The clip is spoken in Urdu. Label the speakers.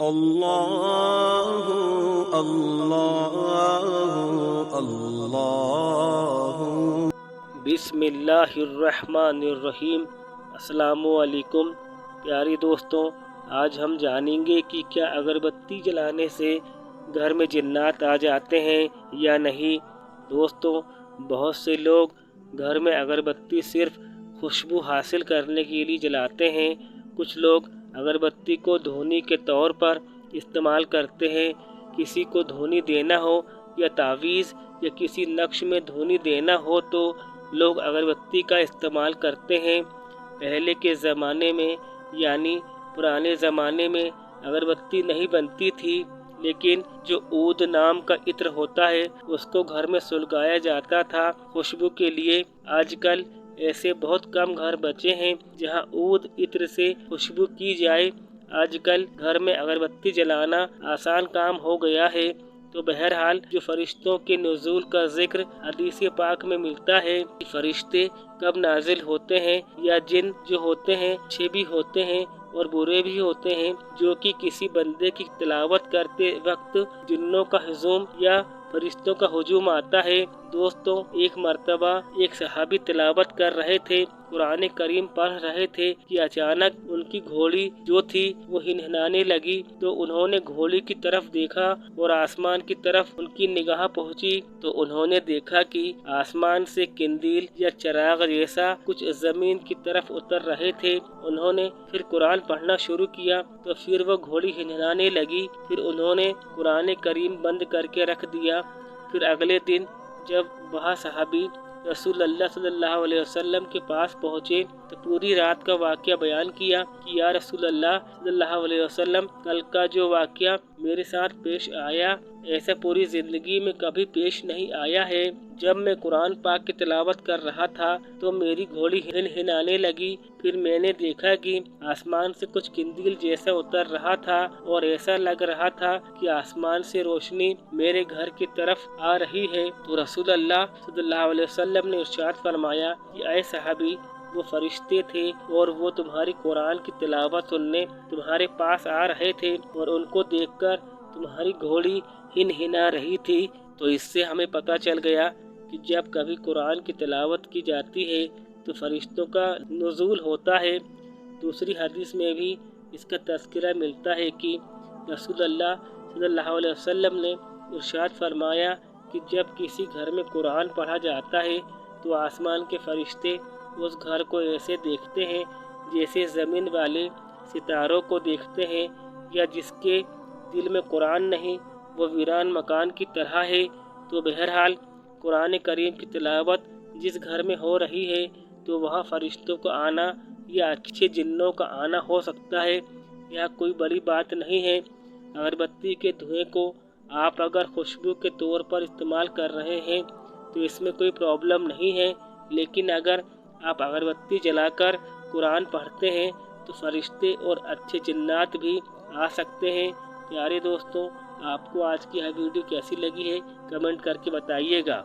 Speaker 1: اللہ اللہ اللہ۔
Speaker 2: بسم اللہ الرحمن الرحیم۔ السلام علیکم پیاری دوستوں، آج ہم جانیں گے کہ کیا اگربتی جلانے سے گھر میں جنات آ جاتے ہیں یا نہیں۔ دوستوں، بہت سے لوگ گھر میں اگربتی صرف خوشبو حاصل کرنے کے لیے جلاتے ہیں۔ کچھ لوگ اگربتی کو دھونی کے طور پر استعمال کرتے ہیں۔ کسی کو دھونی دینا ہو یا تعویذ یا کسی نقش میں دھونی دینا ہو تو لوگ اگربتی کا استعمال کرتے ہیں۔ پہلے کے زمانے میں یعنی پرانے زمانے میں اگربتی نہیں بنتی تھی، لیکن جو عود نام کا عطر ہوتا ہے اس کو گھر میں سلگایا جاتا تھا خوشبو کے لیے۔ آج کل ایسے بہت کم گھر بچے ہیں جہاں عود عطر سے خوشبو کی جائے۔ آج کل گھر میں اگربتی جلانا آسان کام ہو گیا ہے۔ تو بہرحال جو فرشتوں کے نزول کا ذکر حدیث پاک میں ملتا ہے کہ فرشتے کب نازل ہوتے ہیں یا جن جو ہوتے ہیں اچھے بھی ہوتے ہیں اور برے بھی ہوتے ہیں، جو کہ کسی بندے کی تلاوت کرتے وقت جنوں کا ہجوم یا فرشتوں کا ہجوم آتا ہے۔ دوستوں، ایک مرتبہ ایک صحابی تلاوت کر رہے تھے، قرآن کریم پڑھ رہے تھے کہ اچانک ان کی گھوڑی جو تھی وہ ہنہنانے لگی۔ تو انہوں نے گھوڑی کی طرف دیکھا اور آسمان کی طرف ان کی نگاہ پہنچی تو انہوں نے دیکھا کہ آسمان سے قندیل یا چراغ جیسا کچھ زمین کی طرف اتر رہے تھے۔ انہوں نے پھر قرآن پڑھنا شروع کیا تو پھر وہ گھوڑی ہنہنانے لگی۔ پھر انہوں نے قرآن کریم بند کر کے رکھ دیا۔ پھر اگلے دن جب وہ صحابی رسول اللہ صلی اللہ علیہ وسلم کے پاس پہنچے تو پوری رات کا واقعہ بیان کیا کہ یا رسول اللہ صلی اللہ علیہ وسلم، کل کا جو واقعہ میرے ساتھ پیش آیا ایسا پوری زندگی میں کبھی پیش نہیں آیا ہے۔ جب میں قرآن پاک کی تلاوت کر رہا تھا تو میری گھوڑی ہنہنانے لگی۔ پھر میں نے دیکھا کہ آسمان سے کچھ قندیل جیسا اتر رہا تھا اور ایسا لگ رہا تھا کہ آسمان سے روشنی میرے گھر کی طرف آ رہی ہے۔ تو رسول اللہ صلی اللہ علیہ وسلم نے ارشاد فرمایا کہ اے صحابی، وہ فرشتے تھے اور وہ تمہاری قرآن کی تلاوت سننے تمہارے پاس آ رہے تھے اور ان کو دیکھ کر تمہاری گھوڑی ہنہنا رہی تھی۔ تو اس سے ہمیں پتہ چل گیا کہ جب کبھی قرآن کی تلاوت کی جاتی ہے تو فرشتوں کا نزول ہوتا ہے۔ دوسری حدیث میں بھی اس کا تذکرہ ملتا ہے کہ رسول اللہ صلی اللہ علیہ وسلم نے ارشاد فرمایا کہ جب کسی گھر میں قرآن پڑھا جاتا ہے تو آسمان کے فرشتے اس گھر کو ایسے دیکھتے ہیں جیسے زمین والے ستاروں کو دیکھتے ہیں، یا جس کے دل میں قرآن نہیں وہ ویران مکان کی طرح ہے۔ تو بہرحال قرآن کریم کی تلاوت جس گھر میں ہو رہی ہے تو وہاں فرشتوں کا آنا یا اچھے جنوں کا آنا ہو سکتا ہے، یہ کوئی بڑی بات نہیں ہے۔ اگربتی کے دھوئیں کو آپ اگر خوشبو کے طور پر استعمال کر رہے ہیں تو اس میں کوئی پرابلم نہیں ہے، لیکن اگر آپ اگربتی جلا کر قرآن پڑھتے ہیں تو فرشتے اور اچھے جنات بھی آ سکتے ہیں۔ پیارے دوستوں، آپ کو آج کی یہ ویڈیو کیسی لگی ہے کمنٹ کر کے بتائیے گا۔